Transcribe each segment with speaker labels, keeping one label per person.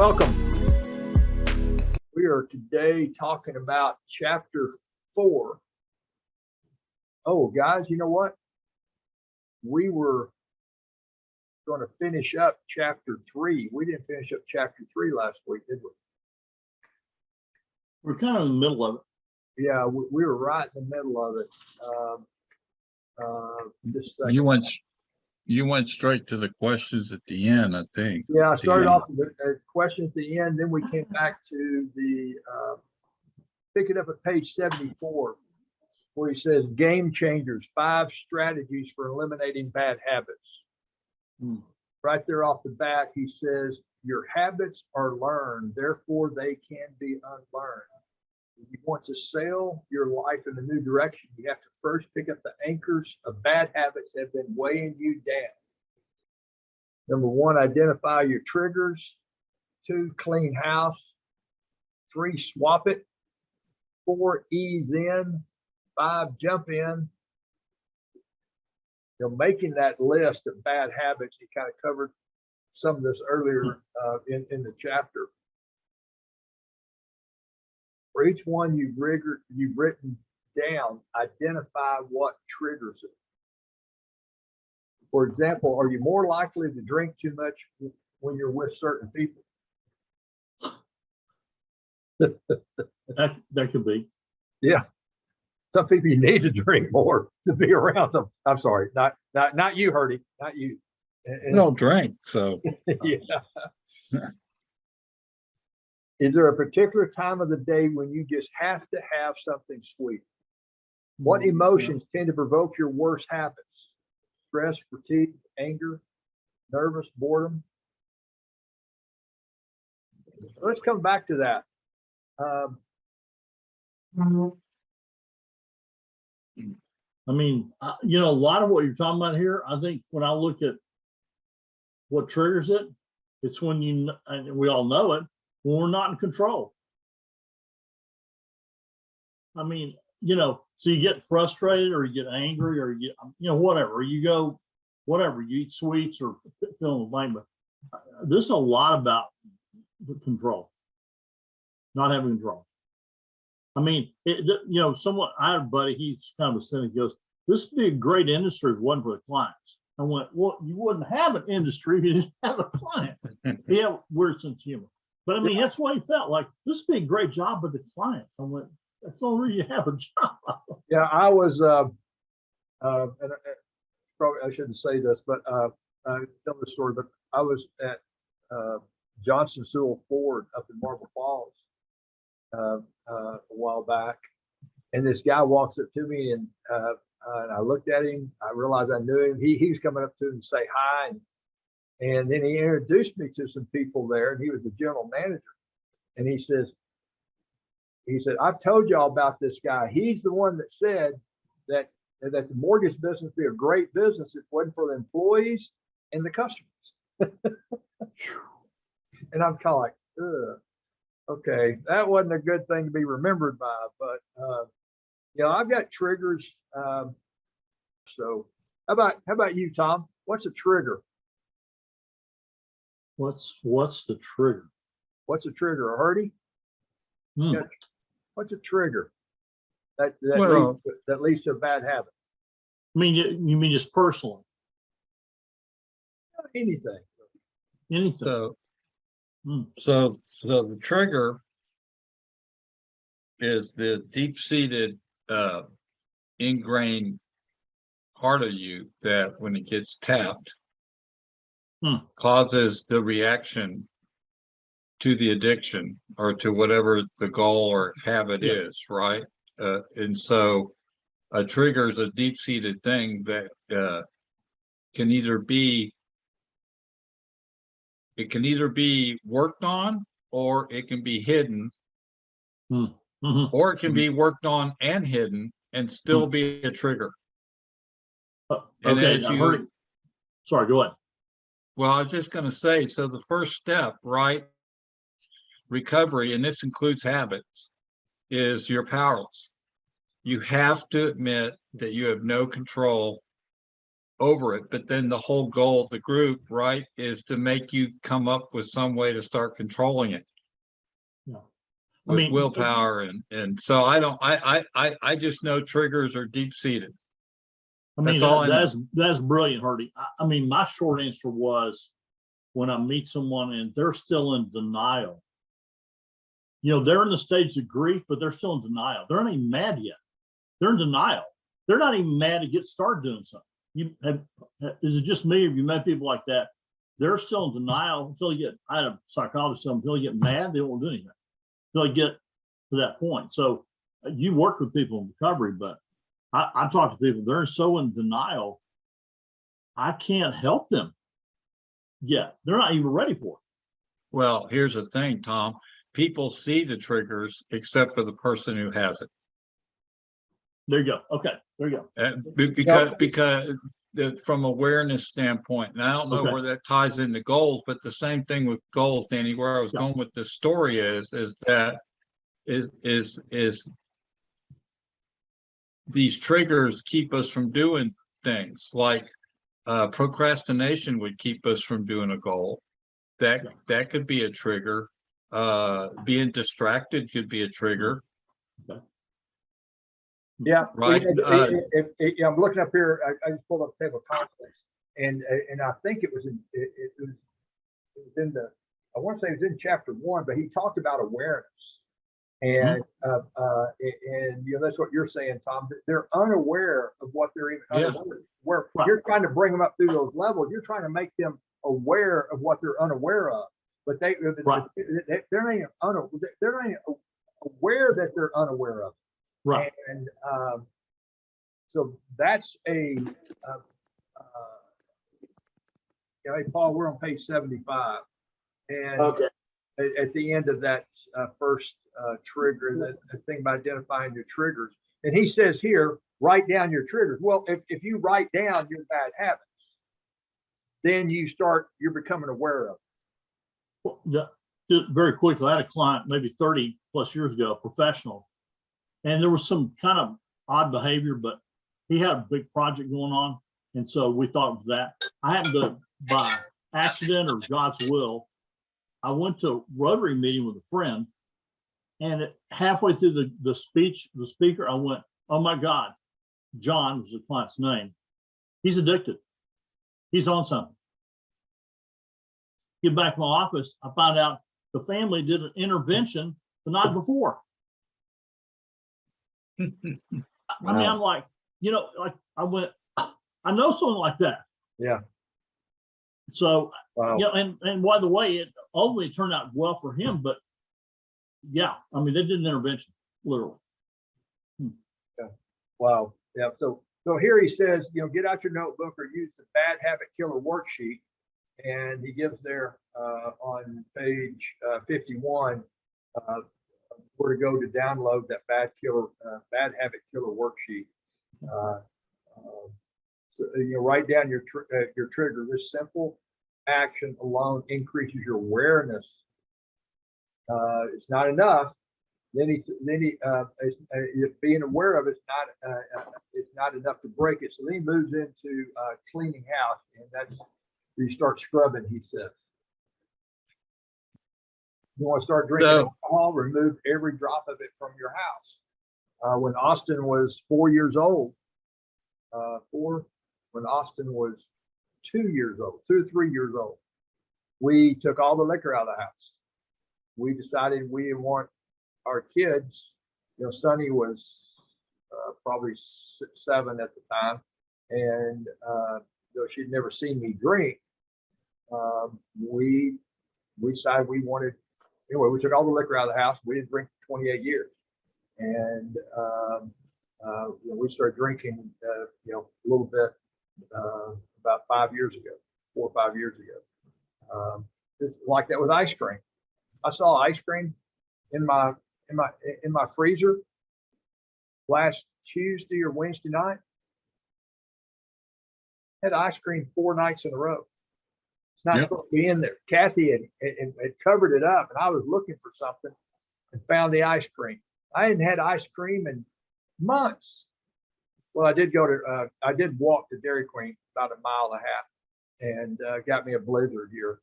Speaker 1: Welcome. We are today talking about chapter 4. Oh, guys, you know what? We were going to finish up chapter 3. We didn't finish up chapter 3 last week, did we?
Speaker 2: We're kind of in the middle of it.
Speaker 1: Yeah, we were right in the middle of it. Just a second.
Speaker 3: You went straight to the questions at the end, I think.
Speaker 1: Yeah, I started off with the question at the end, then we came back to the pick it up at page 74, where he says game changers, 5 strategies for eliminating bad habits. Right there off the bat, he says your habits are learned, therefore they can be unlearned. If you want to sail your life in a new direction, you have to first pick up the anchors of bad habits that have been weighing you down. Number 1, identify your triggers. 2, clean house. 3, swap it. 4, ease in. 5, jump in. Making that list of bad habits, he kind of covered some of this earlier in the chapter. For each one you've written down, identify what triggers it. For example, are you more likely to drink too much when you're with certain people?
Speaker 2: That could be.
Speaker 1: Yeah. Some people you need to drink more to be around them. I'm sorry, not you, Herdy, not you.
Speaker 3: I don't drink, so.
Speaker 1: Yeah. Is there a particular time of the day when you just have to have something sweet? What emotions tend to provoke your worst habits? Stress, fatigue, anger, nervous, boredom. Let's come back to that.
Speaker 2: I mean, a lot of what you're talking about here, I think when I look at what triggers it, it's when and we all know it, when we're not in control. I mean, so you get frustrated or you get angry or you get, whatever, you go, whatever, you eat sweets or fill in the blank. But this is a lot about control, not having control. I mean, someone, I had a buddy, he's kind of a cynic, he goes, this would be a great industry if it wasn't for the clients. I went, well, you wouldn't have an industry if you didn't have a client. Yeah, weird sense of humor. But I mean, that's what he felt like. This would be a great job with the clients. I went, that's the only reason you have a job.
Speaker 1: Yeah, I was, and probably I shouldn't say this, but I tell this story, but I was at Johnson Sewell Ford up in Marble Falls a while back, and this guy walks up to me, and I looked at him. I realized I knew him. He was coming up to him and say hi, and then he introduced me to some people there, and he was the general manager. And he said, I've told y'all about this guy. He's the one that said that the mortgage business would be a great business if it wasn't for the employees and the customers. And I'm kind of like, ugh. Okay, that wasn't a good thing to be remembered by, but I've got triggers. So how about you, Tom? What's a trigger?
Speaker 2: What's the trigger?
Speaker 1: What's a trigger? A Herdy? What's a trigger that leads to a bad habit?
Speaker 2: I mean, you mean just personally?
Speaker 1: Anything.
Speaker 3: So the trigger is the deep-seated ingrained part of you that when it gets tapped causes the reaction to the addiction or to whatever the goal or habit is, right? And so a trigger is a deep-seated thing that can either be worked on or it can be hidden, or it can be worked on and hidden and still be a trigger. And
Speaker 2: okay, sorry, go ahead.
Speaker 3: Well, I was just going to say, so the first step, right, recovery, and this includes habits, is you're powerless. You have to admit that you have no control over it. But then the whole goal of the group, right, is to make you come up with some way to start controlling it.
Speaker 2: Yeah.
Speaker 3: With willpower, and so I just know triggers are deep seated.
Speaker 2: I mean,
Speaker 3: That's all I know.
Speaker 2: that's brilliant, Hardy. I mean, my short answer was when I meet someone and they're still in denial. You know, they're in the stage of grief, but they're still in denial. They're not even mad yet. They're in denial. They're not even mad to get started doing something. Is it just me, or have you met people like that? They're still in denial until you get, I had a psychologist tell them, until you get mad, they won't do anything. Until you get to that point. So you work with people in recovery, but I talk to people, they're so in denial, I can't help them yet. They're not even ready for it.
Speaker 3: Well, here's the thing, Tom. People see the triggers except for the person who has it.
Speaker 2: There you go. Okay, there you
Speaker 3: go. Because from awareness standpoint, and I don't know where that ties into goals, but the same thing with goals, Danny. Where I was going with this story is that these triggers keep us from doing things like procrastination would keep us from doing a goal. That could be a trigger. Being distracted could be a trigger.
Speaker 2: Okay.
Speaker 1: Yeah,
Speaker 3: right.
Speaker 1: I'm looking up here. I just pulled up the table of contents, and I think it was in the, I want to say it was in chapter 1, but he talked about awareness, and and you know, that's what you're saying, Tom. They're unaware of what they're even unaware. Where you're trying to bring them up through those levels, you're trying to make them aware of what they're unaware of, but they're not even aware that they're unaware of.
Speaker 2: Right.
Speaker 1: And so that's you know, hey, Paul, we're on page 75, and at the end of that first trigger, the thing about identifying your triggers, and he says here, write down your triggers. Well, if you write down your bad habits, then you're becoming aware of it.
Speaker 2: Well, just very quickly, I had a client maybe 30 plus years ago, a professional, and there was some kind of odd behavior, but he had a big project going on. And so we thought it was that. I happened to, by accident or God's will, I went to a Rotary meeting with a friend, and halfway through the speaker, I went, oh my God, John was the client's name. He's addicted. He's on something. Get back to my office, I found out the family did an intervention the night before. I mean, I'm like, you know, like I went, I know someone like that.
Speaker 1: Yeah.
Speaker 2: So, you know, and by the way, it ultimately turned out well for him, but yeah, I mean, they did an intervention, literally.
Speaker 1: Yeah. Wow. Yeah. So here he says, you know, get out your notebook or use the bad habit killer worksheet. And he gives there on page 51 where to go to download that bad habit killer worksheet. So you know, write down your trigger. This simple action alone increases your awareness. It's not enough. Then being aware of it's not enough to break it. So then he moves into cleaning house, and that's where you start scrubbing. He says, you want to start drinking alcohol, remove every drop of it from your house. When Austin was 4 years old, when Austin was 2 years old, 2 or 3 years old, we took all the liquor out of the house. We decided we didn't want our kids, you know, Sonny was probably 7 at the time, and though she'd never seen me drink, we decided we wanted, anyway, we took all the liquor out of the house. We didn't drink for 28 years. And you know, we started drinking, you know, a little bit about 5 years ago, 4 or 5 years ago. It's like that with ice cream. I saw ice cream in my freezer last Tuesday or Wednesday night. Had ice cream 4 nights in a row. It's not supposed to be in there. Kathy had covered it up, and I was looking for something and found the ice cream. I hadn't had ice cream in months. Well, I did walk to Dairy Queen about a mile and a half, and got me a blizzard here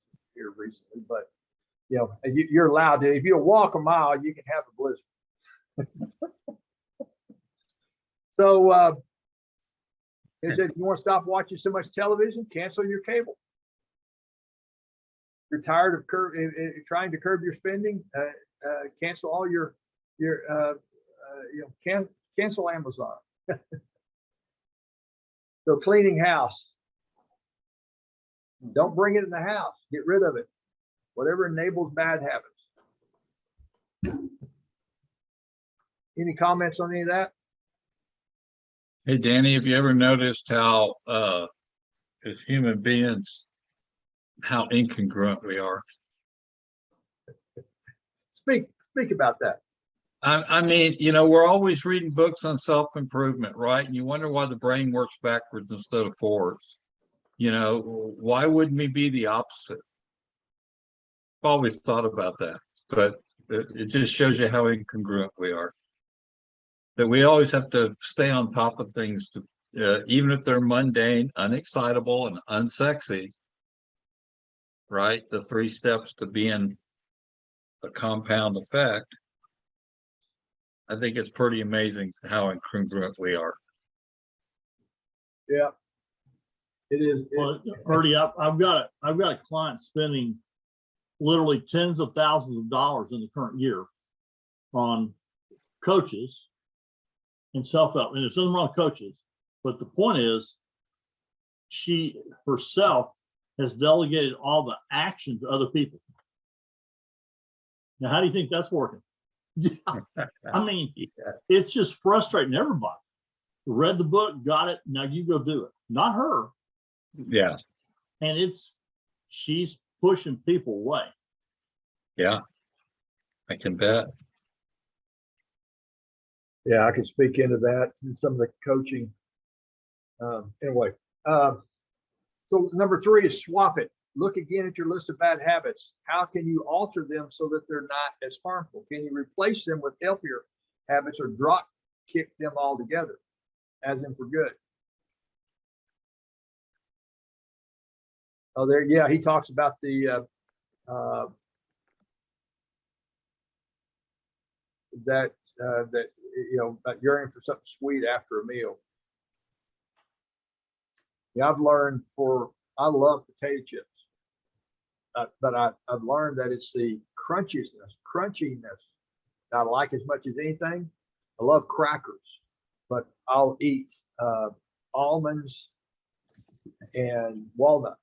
Speaker 1: recently. But you know, you're allowed to, if you walk a mile, you can have a blizzard. So they said, if you want to stop watching so much television, cancel your cable. You're tired of trying to curb your spending, cancel all your cancel Amazon. So cleaning house. Don't bring it in the house. Get rid of it. Whatever enables bad habits. Any comments on any of that?
Speaker 3: Hey, Danny, have you ever noticed how, as human beings, how incongruent we are?
Speaker 1: Speak about that.
Speaker 3: I mean, you know, we're always reading books on self-improvement, right? And you wonder why the brain works backwards instead of forwards. You know, why wouldn't we be the opposite? I've always thought about that, but it just shows you how incongruent we are. That we always have to stay on top of things, to even if they're mundane, unexcitable, and unsexy, right? The 3 steps to being a compound effect. I think it's pretty amazing how incongruent we are.
Speaker 1: Yeah, it is.
Speaker 2: Well, Ernie, I've got a client spending literally tens of thousands of dollars in the current year on coaches and self-help. And there's nothing wrong with coaches, but the point is, she herself has delegated all the action to other people. Now, how do you think that's working? I mean, it's just frustrating everybody. Read the book, got it, now you go do it. Not her.
Speaker 3: Yeah.
Speaker 2: And she's pushing people away.
Speaker 3: Yeah, I can bet.
Speaker 1: Yeah, I can speak into that and some of the coaching. Anyway, so number 3 is swap it. Look again at your list of bad habits. How can you alter them so that they're not as harmful? Can you replace them with healthier habits or drop kick them altogether, as in for good? Oh, there, yeah, he talks about the that you know, about yearning for something sweet after a meal. Yeah, I love potato chips, but I've learned that it's the crunchiness that I like as much as anything. I love crackers, but I'll eat almonds and walnuts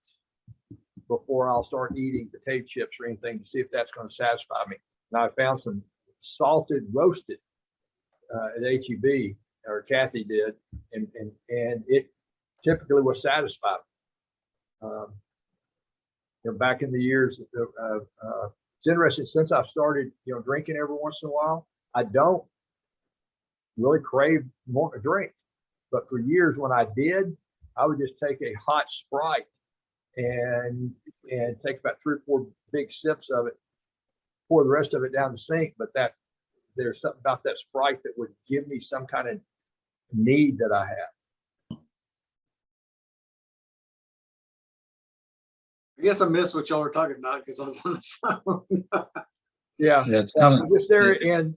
Speaker 1: before I'll start eating potato chips or anything to see if that's going to satisfy me. Now I found some salted roasted at HEB, or Kathy did, and it typically will satisfy me. You know, back in the years, it's interesting, since I've started, you know, drinking every once in a while, I don't really crave more a drink. But for years when I did, I would just take a hot Sprite and take about 3 or 4 big sips of it, pour the rest of it down the sink. But there's something about that Sprite that would give me some kind of need that I have.
Speaker 4: I guess I missed what y'all were talking about because I was on the phone.
Speaker 1: Yeah,
Speaker 3: It's kind of,
Speaker 1: just there, and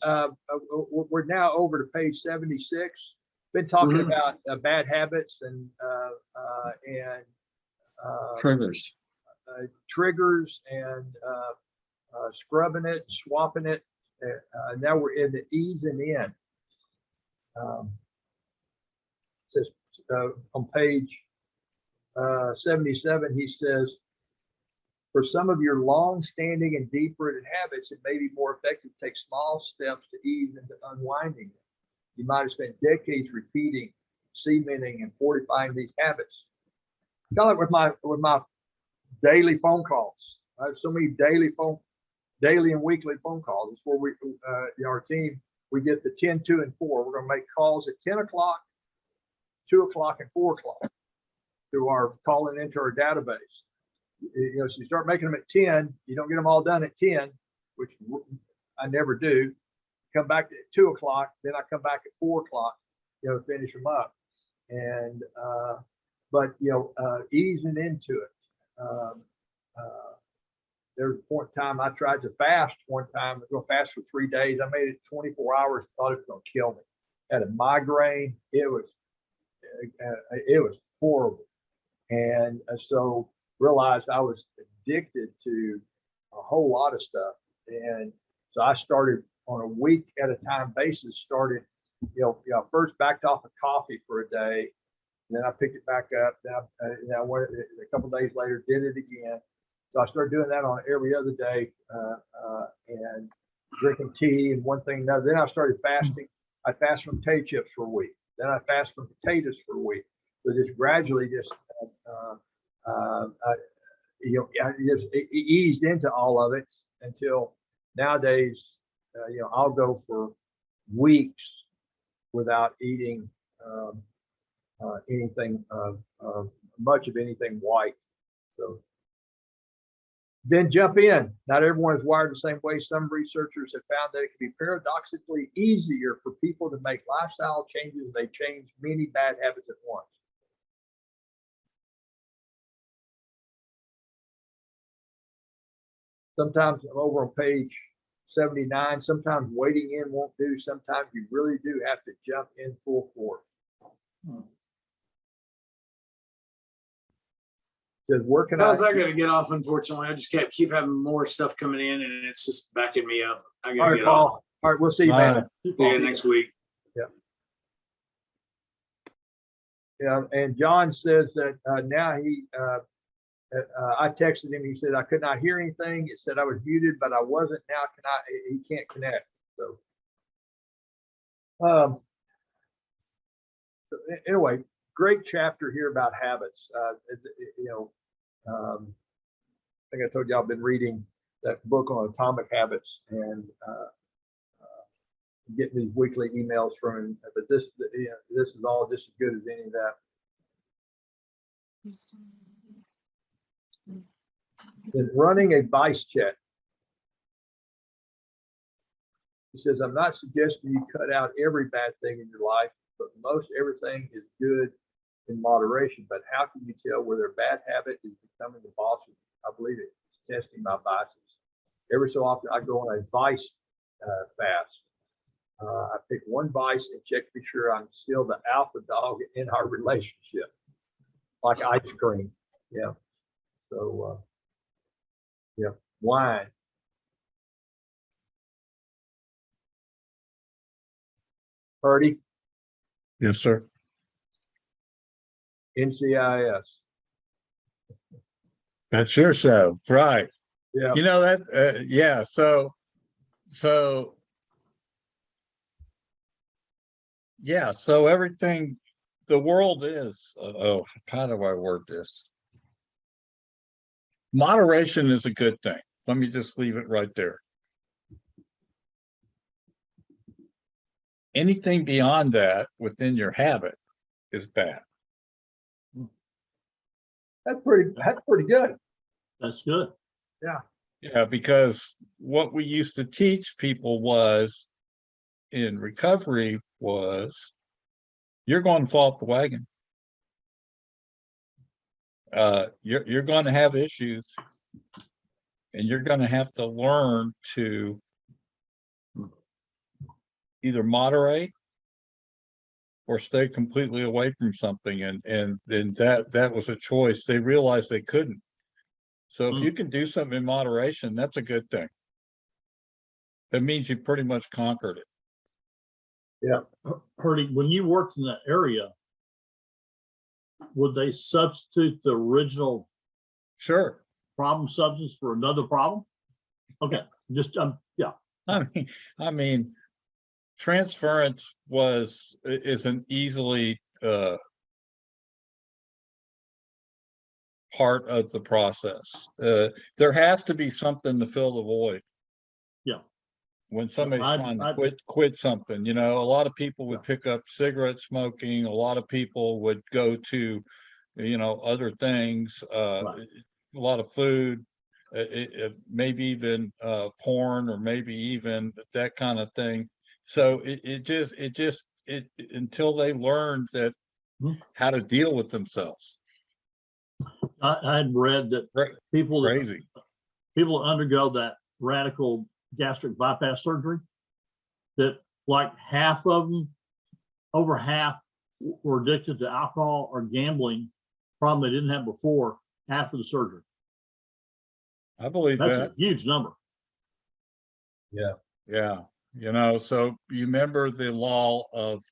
Speaker 1: we're now over to page 76. Been talking about bad habits and
Speaker 3: triggers.
Speaker 1: triggers and scrubbing it, swapping it. Now we're in the easing in. Says on page 77, he says, for some of your long-standing and deep-rooted habits, it may be more effective to take small steps to ease into unwinding them. You might have spent decades repeating, cementing, and fortifying these habits. Kind of like with my daily phone calls. I have so many daily and weekly phone calls. It's where we, our team, we get the 10, 2, and 4. We're going to make calls at 10 o'clock, 2 o'clock, and 4 o'clock to our calling into our database. You know, so you start making them at 10, you don't get them all done at 10, which I never do. Come back at 2 o'clock, then I come back at 4 o'clock, you know, to finish them up. and but easing into it. There was a point in time I tried to fast one time. I was going to fast for 3 days. I made it 24 hours. Thought it was going to kill me. Had a migraine. It was horrible, and so realized I was addicted to a whole lot of stuff, and so I started on a week at a time basis. Started, first backed off of coffee for a day, and then I picked it back up. Then I went a couple of days later, did it again. So I started doing that on every other day, and drinking tea and one thing another. Then I started fasting. I fast from potato chips for a week. Then I fast from potatoes for a week. So just gradually, I just eased into all of it until nowadays, I'll go for weeks without eating anything, much of anything white. So then jump in. Not everyone is wired the same way. Some researchers have found that it can be paradoxically easier for people to make lifestyle changes. They change many bad habits at once. Sometimes I'm over on page 79. Sometimes waiting in won't do. Sometimes you really do have to jump in full force. Says, where can
Speaker 4: How's that gonna get off? Unfortunately, I just keep having more stuff coming in, and it's just backing me up. I
Speaker 1: All
Speaker 4: gotta
Speaker 1: right,
Speaker 4: get off.
Speaker 1: Paul. All right, we'll see you, man.
Speaker 4: See you next week.
Speaker 1: Yeah, and John says that now I texted him. He said I could not hear anything. It said I was muted, but I wasn't. Now he can't connect. So, anyway, great chapter here about habits. I think I told you I've been reading that book on atomic habits and getting these weekly emails from him. But this is all just as good as any of that. In running a vice check, he says, I'm not suggesting you cut out every bad thing in your life, but most everything is good in moderation. But how can you tell whether a bad habit is becoming the boss of you? I believe it's testing my vices. Every so often I go on a vice fast. I pick one vice and check to be sure I'm still the alpha dog in our relationship, like ice cream. Yeah. So, wine. Purdy,
Speaker 3: Yes, sir.
Speaker 1: NCIS.
Speaker 3: That's your show, right?
Speaker 1: Yeah.
Speaker 3: You know that, yeah. So, yeah. So everything, the world is. How do I word this? Moderation is a good thing. Let me just leave it right there. Anything beyond that within your habit is bad.
Speaker 1: That's pretty good.
Speaker 2: That's good.
Speaker 3: Yeah, because what we used to teach people was in recovery was you're going to fall off the wagon. You're going to have issues, and you're going to have to learn to either moderate or stay completely away from something. And then that was a choice. They realized they couldn't. So if you can do something in moderation, that's a good thing. That means you pretty much conquered it.
Speaker 1: Yeah.
Speaker 2: Purdy, when you worked in that area, would they substitute the original
Speaker 3: Sure.
Speaker 2: problem substance for another problem? Okay, just yeah.
Speaker 3: I mean, transference isn't easily part of the process. There has to be something to fill the void.
Speaker 2: Yeah.
Speaker 3: When somebody's trying to quit something, a lot of people would pick up cigarette smoking. A lot of people would go to, other things, a lot of food, maybe even porn, or maybe even that kind of thing. So it until they learned that how to deal with themselves.
Speaker 2: I had read that
Speaker 3: Right.
Speaker 2: people that
Speaker 3: Crazy.
Speaker 2: people that undergo that radical gastric bypass surgery, that like half of them, over half, were addicted to alcohol or gambling, problem they didn't have before after the surgery.
Speaker 3: I believe
Speaker 2: That's
Speaker 3: that.
Speaker 2: a huge number.
Speaker 3: Yeah. You know, so you remember the law of,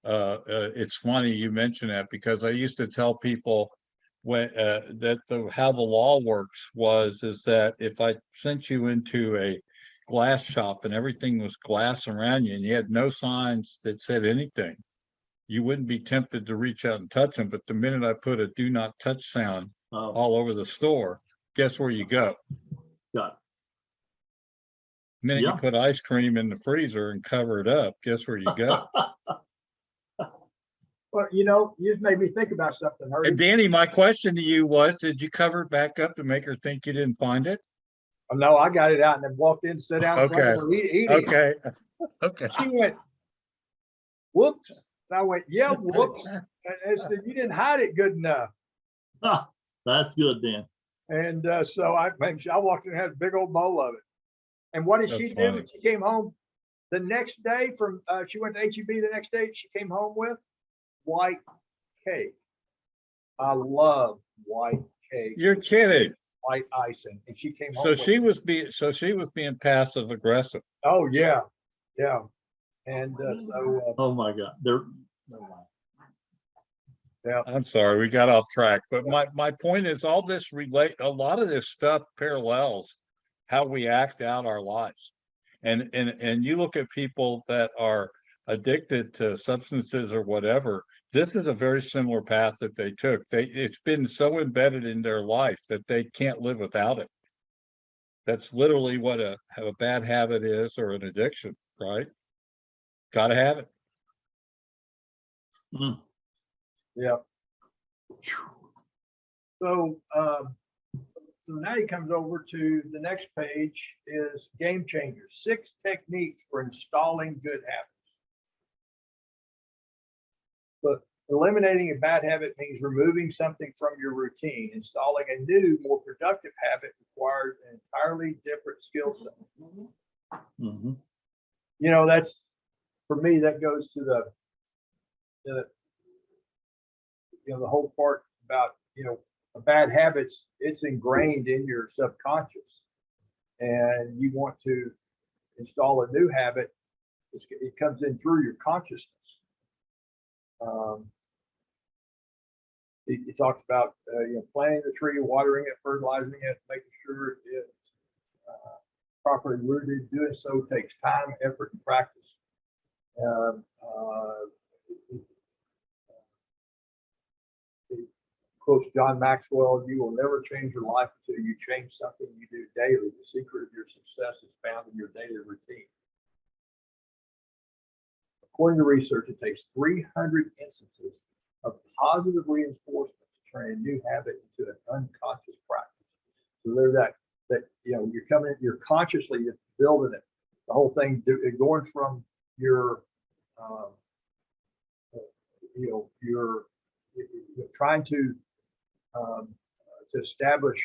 Speaker 3: it's funny you mention that because I used to tell people when, that how the law works is that if I sent you into a glass shop and everything was glass around you and you had no signs that said anything, you wouldn't be tempted to reach out and touch them. But the minute I put a do not touch sound all over the store, guess where you go?
Speaker 2: Got it.
Speaker 3: Minute you
Speaker 2: Yeah.
Speaker 3: put ice cream in the freezer and cover it up, guess where you go?
Speaker 1: Well, you know, you just made me think about something,
Speaker 3: And
Speaker 1: Hurdy.
Speaker 3: Danny, my question to you was, did you cover it back up to make her think you didn't find it?
Speaker 1: Oh, no, I got it out and then walked in, sat down in front of her eating.
Speaker 3: Okay. Okay.
Speaker 1: She went, whoops. And I went, yeah, whoops. And said, you didn't hide it good enough.
Speaker 2: That's good, Dan.
Speaker 1: And so I walked in and had a big old bowl of it. And what did she
Speaker 3: That's
Speaker 1: do
Speaker 3: funny.
Speaker 1: when she came home the next day from, she went to HEB the next day, she came home with white cake. I love white cake,
Speaker 3: You're kidding.
Speaker 1: white icing. And she came home
Speaker 3: So
Speaker 1: with,
Speaker 3: she was being passive aggressive.
Speaker 1: oh yeah, yeah. And so,
Speaker 2: Oh my God.
Speaker 3: I'm sorry, we got off track, but my point is all this a lot of this stuff parallels how we act out our lives. And you look at people that are addicted to substances or whatever, this is a very similar path that they took. It's been so embedded in their life that they can't live without it. That's literally what a bad habit is, or an addiction, right? Gotta have it.
Speaker 1: yeah. So, so now he comes over to the next page is game changers, 6 techniques for installing good habits. But eliminating a bad habit means removing something from your routine. Installing a new, more productive habit requires an entirely different skill set.
Speaker 2: Mhm.
Speaker 1: You know, that's, for me, that goes to the you know, the whole part about, you know, bad habits, it's ingrained in your subconscious. And you want to install a new habit, it comes in through your consciousness. It talks about you know, planting the tree, watering it, fertilizing it, making sure it's properly rooted. Doing so takes time, effort, and practice. It quotes John Maxwell: "You will never change your life until you change something you do daily. The secret of your success is found in your daily routine." According to research, it takes 300 instances of positive reinforcement to turn a new habit into an unconscious practice. So there's that you know, you're consciously building it. The whole thing going from your you know, you're trying to establish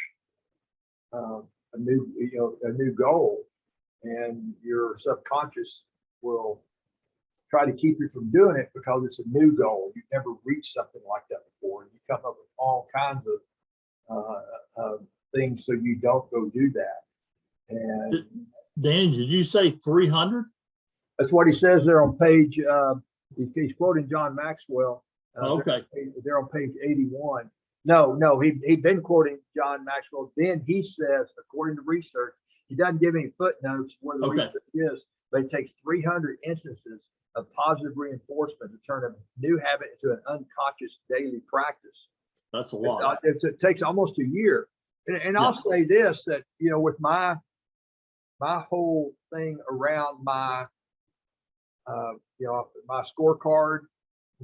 Speaker 1: a new goal, and your subconscious will try to keep you from doing it because it's a new goal. You've never reached something like that before. And you come up with all kinds of things so you don't go do that. And
Speaker 2: Dan, did you say 300?
Speaker 1: that's what he says there on page, he's quoting John Maxwell.
Speaker 2: Okay.
Speaker 1: They're on page 81. No, he'd been quoting John Maxwell. Then he says, according to research, he doesn't give any footnotes where the research is, but it takes 300 instances of positive reinforcement to turn a new habit into an unconscious daily practice.
Speaker 2: That's a lot.
Speaker 1: It takes almost a year. And I'll say this, that, you know, with my whole thing around my, you know, my scorecard,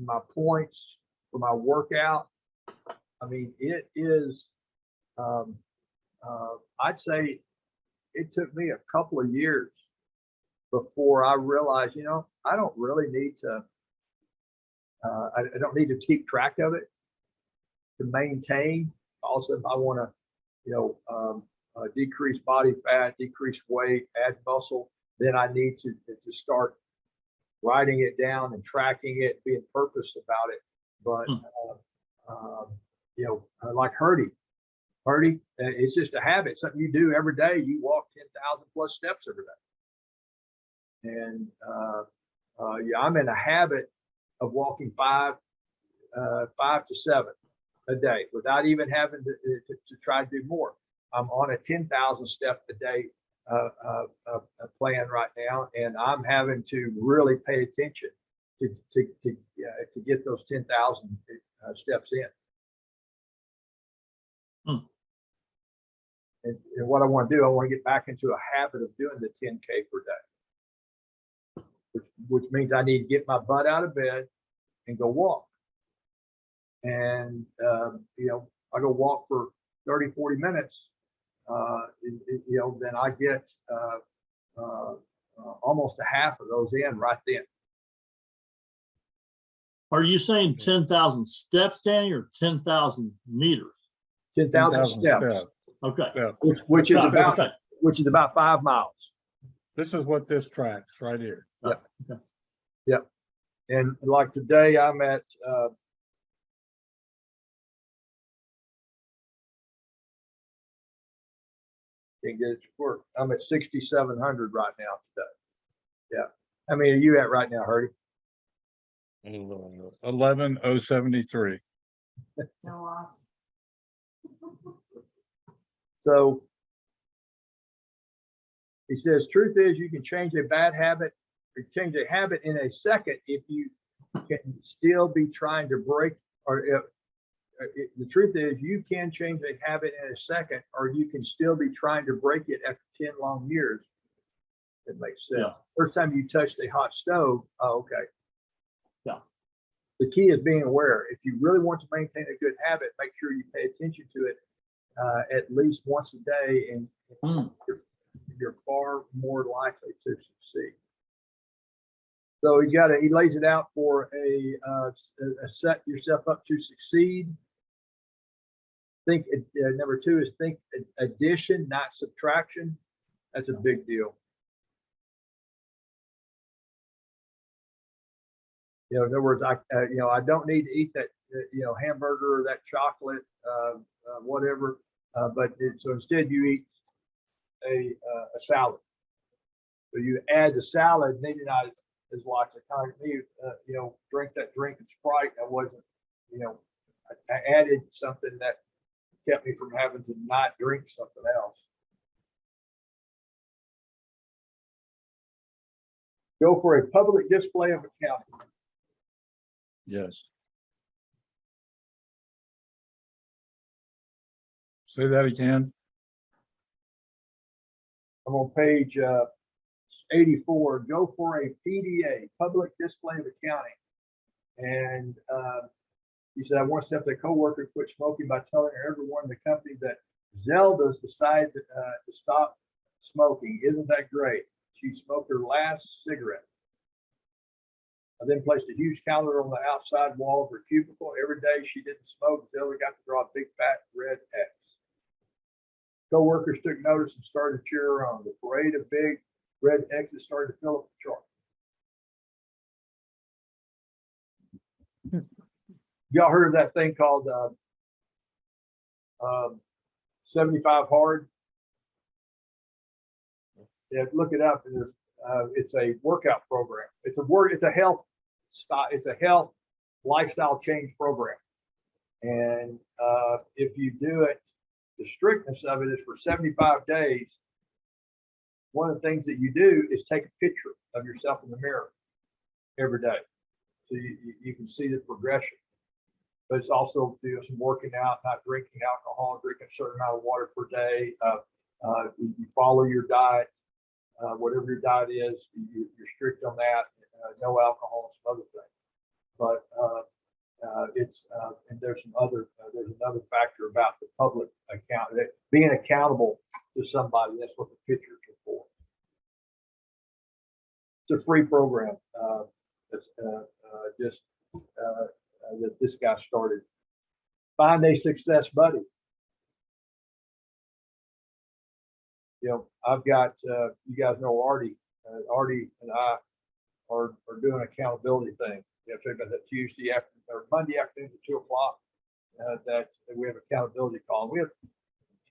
Speaker 1: my points for my workout, I mean, it is, I'd say it took me a couple of years before I realized, you know, I don't really need to I don't need to keep track of it to maintain. Also, if I want to, decrease body fat, decrease weight, add muscle, then I need to start writing it down and tracking it, being purpose about it. But like Hurdy, it's just a habit, something you do every day. You walk 10,000 plus steps every day, and I'm in a habit of walking 5 to 7 a day without even having to try to do more. I'm on a 10,000 step a day plan right now, and I'm having to really pay attention to get those 10,000 steps in. And what I want to do, I want to get back into a habit of doing the 10K per day, which means I need to get my butt out of bed and go walk. And I go walk for 30, 40 minutes. Then I get almost a half of those in right then.
Speaker 2: Are you saying 10,000 steps, Danny, or 10,000 meters?
Speaker 1: 10,000 steps.
Speaker 2: Okay.
Speaker 3: Yeah.
Speaker 1: Which is
Speaker 2: Okay.
Speaker 1: about 5 miles.
Speaker 3: This is what this tracks right here.
Speaker 1: Yep.
Speaker 2: Okay.
Speaker 1: Yep. And like today, I'm at can't get it to work. I'm at 6,700 right now today. Yeah. How many are you at right now, Hurdy?
Speaker 3: 11,073.
Speaker 1: So he says, truth is you can change a bad habit or change a habit in a second if you can still be trying to break, the truth is you can change a habit in a second, or you can still be trying to break it after 10 long years. It makes sense.
Speaker 2: Yeah.
Speaker 1: First time you touched a hot stove, oh, okay.
Speaker 2: Yeah.
Speaker 1: The key is being aware. If you really want to maintain a good habit, make sure you pay attention to it at least once a day, and you're far more likely to succeed. So he lays it out for a set yourself up to succeed. Think number 2 is think addition, not subtraction. That's a big deal. In other words, I don't need to eat that hamburger or that chocolate, whatever. So instead you eat a salad. So you add the salad, maybe not as much. I kind of drink that drink of Sprite. I wasn't, I added something that kept me from having to not drink something else. Go for a public display of accounting.
Speaker 3: Yes. Say that again.
Speaker 1: I'm on page 84. Go for a PDA, public display of accounting. And he said, I once helped a coworker quit smoking by telling everyone in the company that Zelda's decided to stop smoking. Isn't that great? She smoked her last cigarette. I then placed a huge calendar on the outside wall of her cubicle. Every day she didn't smoke, Zelda got to draw a big fat red X. Co-workers took notice and started to cheer her on. The parade of big red X's started to fill up the chart. Y'all heard of that thing called 75 Hard? Yeah, look it up. It's a workout program. It's a health style. It's a health lifestyle change program. And if you do it, the strictness of it is for 75 days. One of the things that you do is take a picture of yourself in the mirror every day, so you can see the progression. But it's also some working out, not drinking alcohol, drinking a certain amount of water per day. You follow your diet, whatever your diet is, you're strict on that. No alcohol, some other things. But and there's another factor about the public account, that being accountable to somebody. That's what the pictures are for. It's a free program. It's just that this guy started. Find a success buddy. You know, I've got, you guys know Artie. Artie and I are doing an accountability thing. You know, talking about that Tuesday after or Monday afternoon at 2 o'clock. That we have accountability call. We have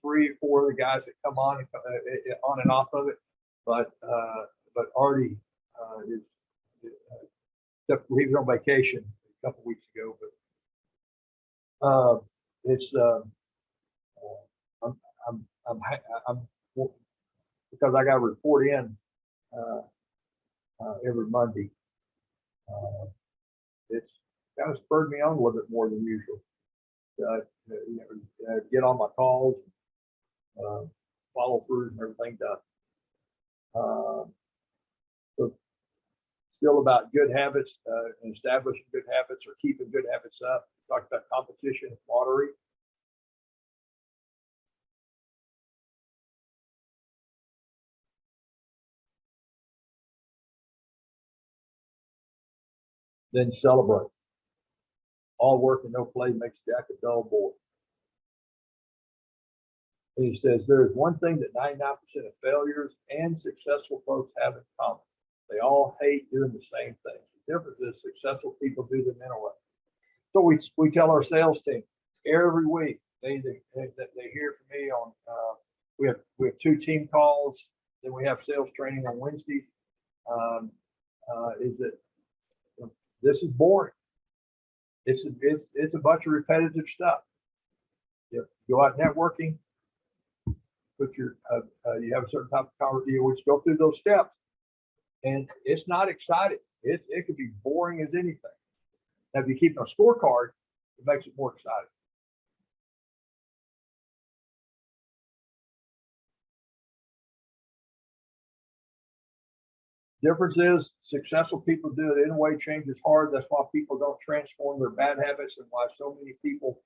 Speaker 1: 3 or 4 other guys that come on and off of it, but Artie is except he was on vacation a couple weeks ago, but it's I'm because I got to report in every Monday. It's kind of spurred me on a little bit more than usual. Get on my calls, follow through and everything done. So still about good habits and establishing good habits or keeping good habits up. We talked about competition, lottery. Then celebrate. All work and no play makes Jack a dull boy. And he says, there is one thing that 99% of failures and successful folks have in common. They all hate doing the same thing. The difference is successful people do them anyway. So we tell our sales team every week, they hear from me on, we have 2 team calls, then we have sales training on Wednesdays. Is that this is boring. It's a bunch of repetitive stuff. You go out networking, put your you have a certain type of conversation, which go through those steps, and it's not exciting. It could be boring as anything. Now, if you keep a scorecard, it makes it more exciting. Difference is successful people do it anyway. Change is hard. That's why people don't transform their bad habits and why so many people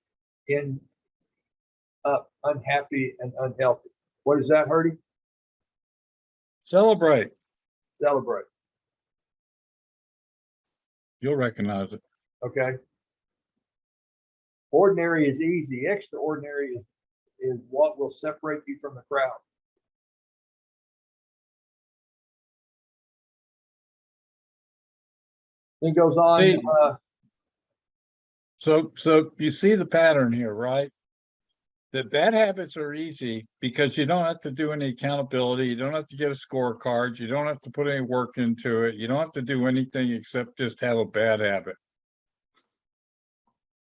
Speaker 1: end up unhappy and unhealthy. What is that, Herdy?
Speaker 3: Celebrate.
Speaker 1: Celebrate.
Speaker 3: You'll recognize it.
Speaker 1: Okay. Ordinary is easy. Extraordinary is what will separate you from the crowd. Then goes on.
Speaker 3: Hey. So you see the pattern here, right? That bad habits are easy because you don't have to do any accountability. You don't have to get a scorecard. You don't have to put any work into it. You don't have to do anything except just have a bad habit.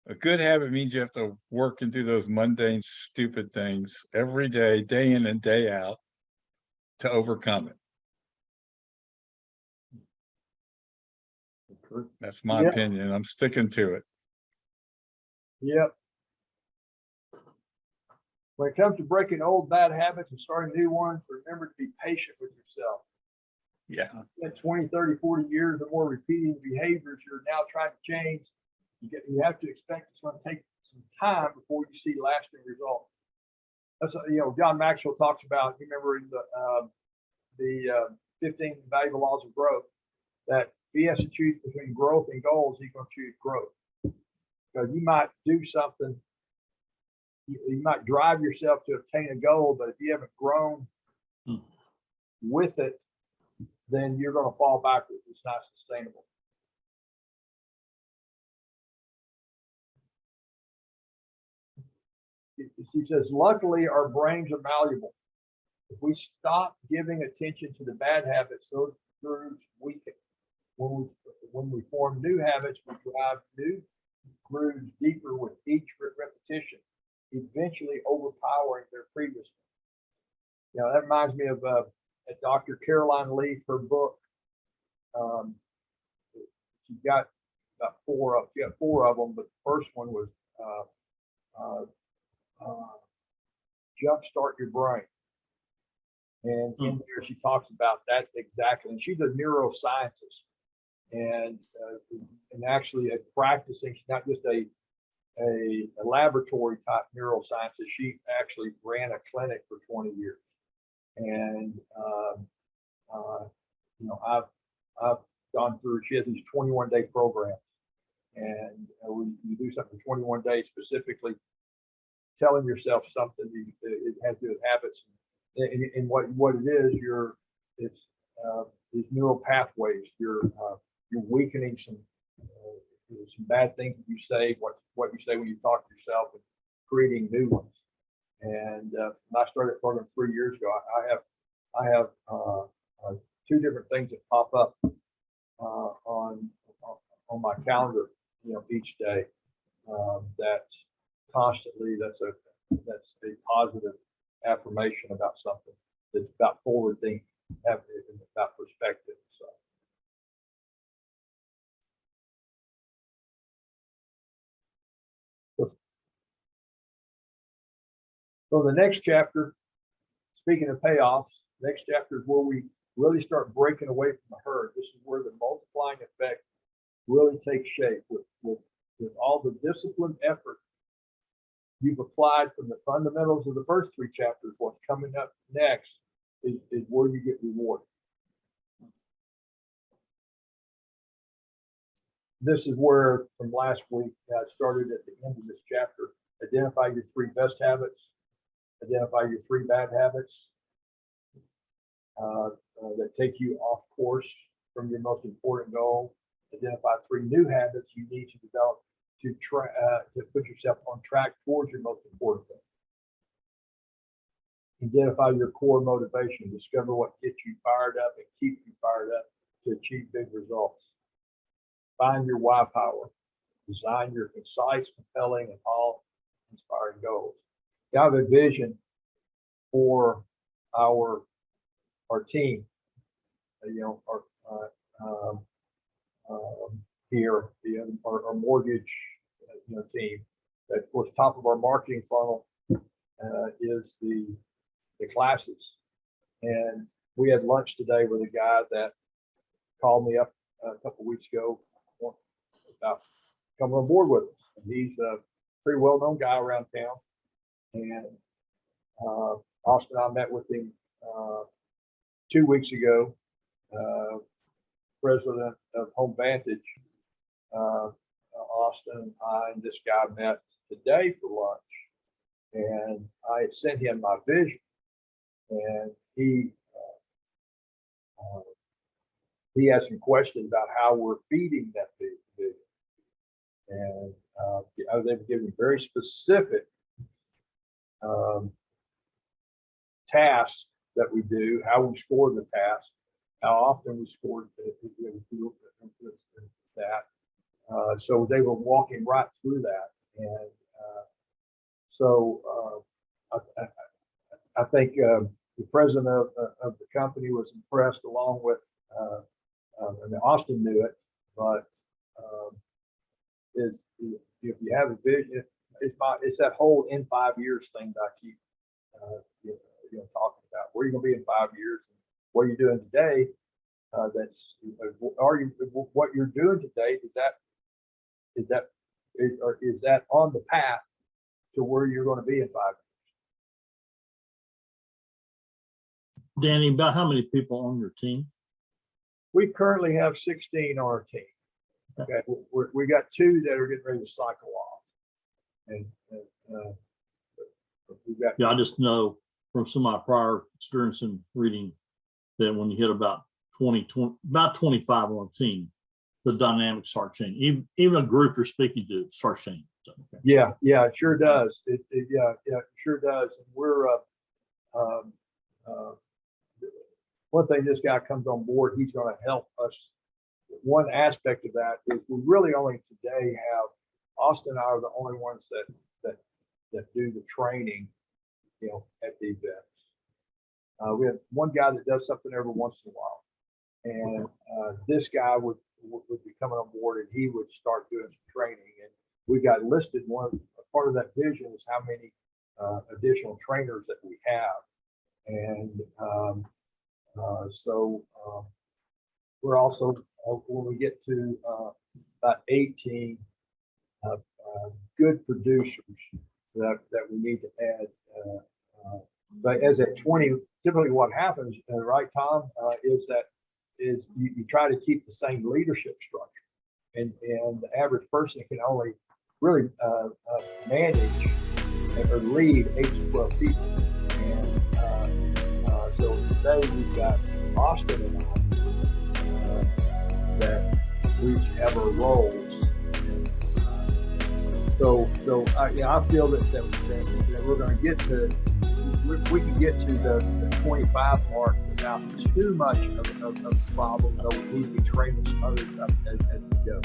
Speaker 3: A good habit means you have to work and do those mundane, stupid things every day, day in and day out to overcome it. That's my opinion. I'm sticking to it.
Speaker 1: Yep. When it comes to breaking old bad habits and starting new ones, remember to be patient with yourself.
Speaker 3: Yeah.
Speaker 1: Spent 20, 30, 40 years or more repeating behaviors you're now trying to change. You have to expect it's going to take some time before you see lasting results. That's, John Maxwell talks about, you remember in the 15 valuable laws of growth, that if he has to choose between growth and goals, he's going to choose growth. Because you might do something, you might drive yourself to obtain a goal, but if you haven't grown with it, then you're going to fall backwards. It's not sustainable. She says, luckily, our brains are malleable. If we stop giving attention to the bad habits, those grooves weaken. When we form new habits, we drive new grooves deeper with each repetition, eventually overpowering their previous one. That reminds me of Dr. Caroline Leaf, her book. She got about 4 of. She got 4 of them, but the first one was Jumpstart Your Brain. And in there, she talks about that exactly. And she's a neuroscientist, and actually a practicing. She's not just a laboratory type neuroscientist. She actually ran a clinic for 20 years. And I've gone through. She has these 21-day programs, And you do something for 21 days, specifically telling yourself something. It has to do with habits, and what it is. It's these neural pathways. You're weakening some bad things that you say, what you say when you talk to yourself, and creating new ones. And I started that program 3 years ago. I have 2 different things that pop up on my calendar, each day. That's constantly that's a positive affirmation about something. That's about forward thinking, about perspective. So the next chapter, speaking of payoffs, next chapter is where we really start breaking away from the herd. This is where the multiplying effect really takes shape with all the disciplined effort you've applied from the fundamentals of the first 3 chapters. What's coming up next is where you get rewarded. This is where, from last week, I started at the end of this chapter. Identify your 3 best habits. Identify your 3 bad habits that take you off course from your most important goal. Identify 3 new habits you need to develop to put yourself on track towards your most important goal. Identify your core motivation. Discover what gets you fired up and keeps you fired up to achieve big results. Find your why power. Design your concise, compelling, and all-inspiring goals. You have a vision for our team. Here, our mortgage team. That, of course, top of our marketing funnel is the classes. And we had lunch today with a guy that called me up a couple of weeks ago about coming on board with us. And he's a pretty well-known guy around town. And Austin and I met with him 2 weeks ago. President of Home Vantage, Austin, and this guy met today for lunch. And I had sent him my vision. And he asked some questions about how we're feeding that vision. And I was able to give him very specific tasks that we do, how we score the task, how often we scored that. So they were walking right through that. And so I think the president of the company was impressed, along with, and Austin knew it, but if you have a vision, it's that whole in 5 years thing that I keep talking about. Where are you going to be in 5 years? And what are you doing today? What you're doing today? Is that on the path to where you're going to be in 5 years?
Speaker 2: Danny, about how many people on your team?
Speaker 1: We currently have 16 on our team. Okay, we got 2 that are getting ready to cycle off, and we've got.
Speaker 2: Yeah, I just know from some of my prior experience in reading that when you hit about 25 on a team, the dynamics start changing. Even a group you're speaking to starts changing. So, okay.
Speaker 1: Yeah, it sure does. It sure does. And we're one thing, this guy comes on board, he's going to help us. One aspect of that is we really only today have, Austin and I are the only ones that do the training, at the events. We have one guy that does something every once in a while, and this guy would be coming on board, and he would start doing some training. And we got listed, part of that vision is how many additional trainers that we have. And so we're also, when we get to about 18 good producers that we need to add. But as at 20, typically what happens, right, Tom, is you try to keep the same leadership structure. and the average person can only really manage or lead 8 to 12 people. And so today we've got Austin and I that we each have our roles. And, so I feel that we're going to get to, we can get to the 25 mark without too much of a problem, though we need to be training some others up as we go.